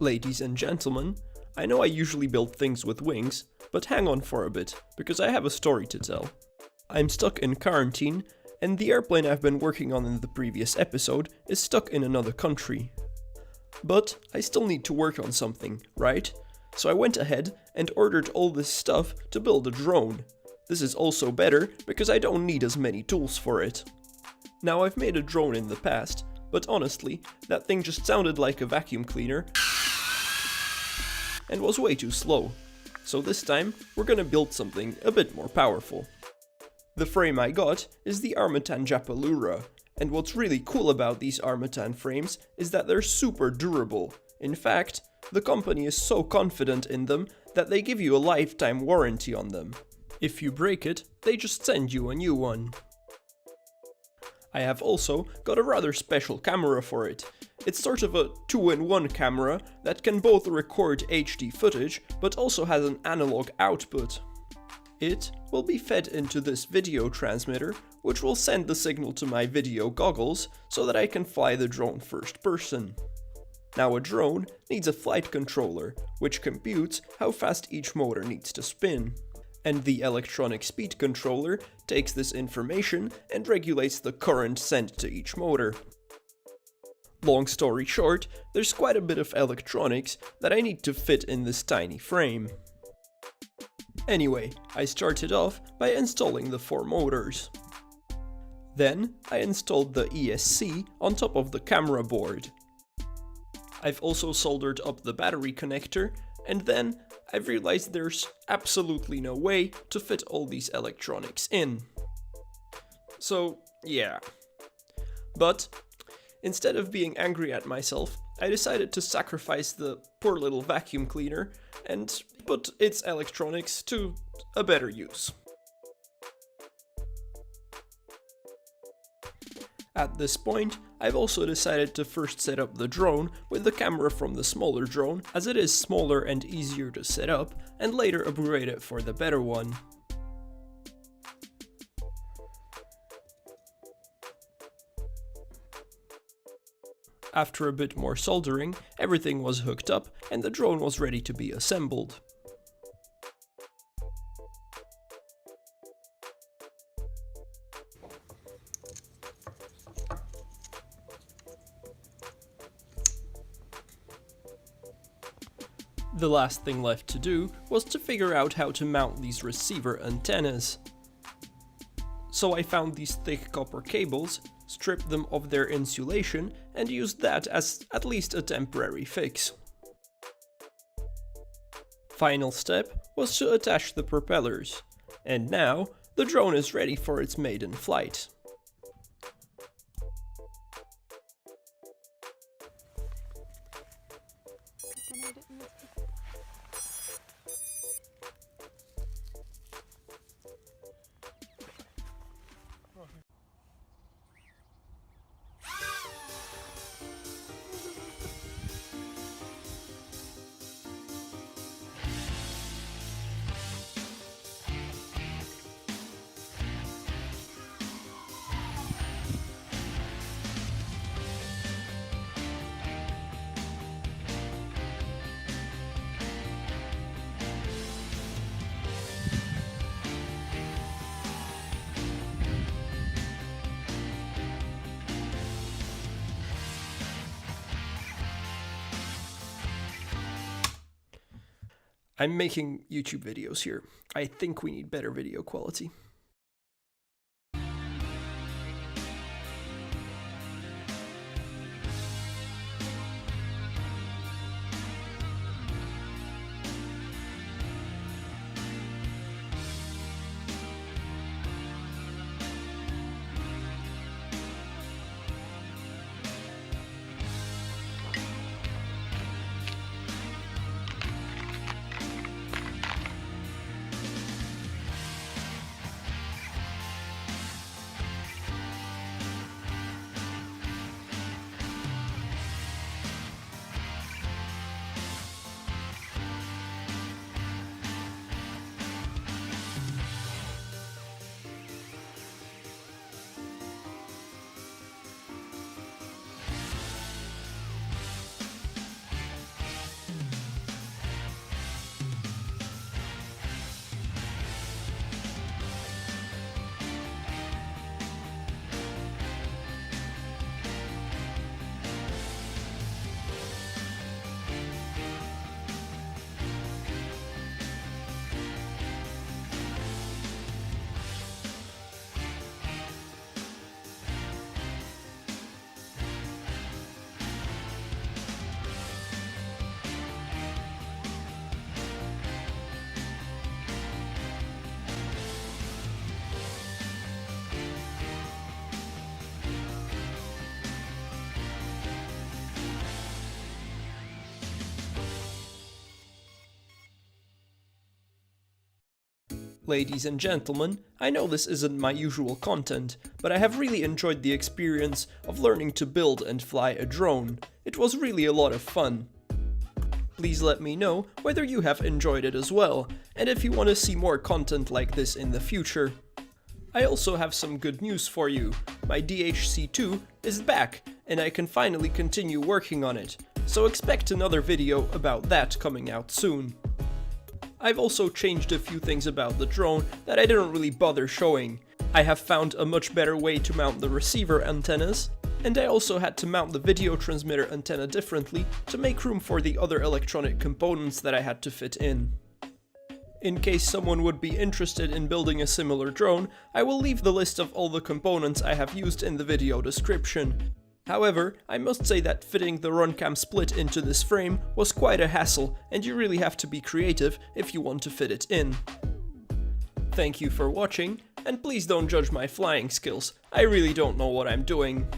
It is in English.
Ladies and gentlemen, I know I usually build things with wings, but hang on for a bit, because I have a story to tell. I'm stuck in quarantine, and the airplane I've been working on in the previous episode is stuck in another country. But I still need to work on something, right? So I went ahead and ordered all this stuff to build a drone. This is also better because I don't need as many tools for it. Now, I've made a drone in the past, but honestly, that thing just sounded like a vacuum cleaner and was way too slow. So this time, we're gonna build something a bit more powerful. The frame I got is the Armattan Japalura, and what's really cool about these Armattan frames is that they're super durable. In fact, the company is so confident in them that they give you a lifetime warranty on them. If you break it, they just send you a new one. I have also got a rather special camera for it. It's sort of a 2-in-1 camera that can both record HD footage, but also has an analog output. It will be fed into this video transmitter, which will send the signal to my video goggles so that I can fly the drone first person. Now, a drone needs a flight controller, which computes how fast each motor needs to spin. And the electronic speed controller takes this information and regulates the current sent to each motor. Long story short, there's quite a bit of electronics that I need to fit in this tiny frame. Anyway, I started off by installing the 4 motors. Then I installed the ESC on top of the camera board. I've also soldered up the battery connector, and then I've realized there's absolutely no way to fit all these electronics in. So, yeah. But instead of being angry at myself, I decided to sacrifice the poor little vacuum cleaner and put its electronics to a better use. At this point, I've also decided to first set up the drone with the camera from the smaller drone, as it is smaller and easier to set up, and later upgrade it for the better one. After a bit more soldering, everything was hooked up and the drone was ready to be assembled. The last thing left to do was to figure out how to mount these receiver antennas. So I found these thick copper cables, stripped them of their insulation, and used that as at least a temporary fix. Final step was to attach the propellers, and now the drone is ready for its maiden flight. I'm making YouTube videos here. I think we need better video quality. Ladies and gentlemen, I know this isn't my usual content, but I have really enjoyed the experience of learning to build and fly a drone. It was really a lot of fun. Please let me know whether you have enjoyed it as well, and if you want to see more content like this in the future. I also have some good news for you. My DHC2 is back, and I can finally continue working on it, so expect another video about that coming out soon. I've also changed a few things about the drone that I didn't really bother showing. I have found a much better way to mount the receiver antennas, and I also had to mount the video transmitter antenna differently to make room for the other electronic components that I had to fit in. In case someone would be interested in building a similar drone, I will leave the list of all the components I have used in the video description. However, I must say that fitting the Runcam split into this frame was quite a hassle, and you really have to be creative if you want to fit it in. Thank you for watching, and please don't judge my flying skills, I really don't know what I'm doing.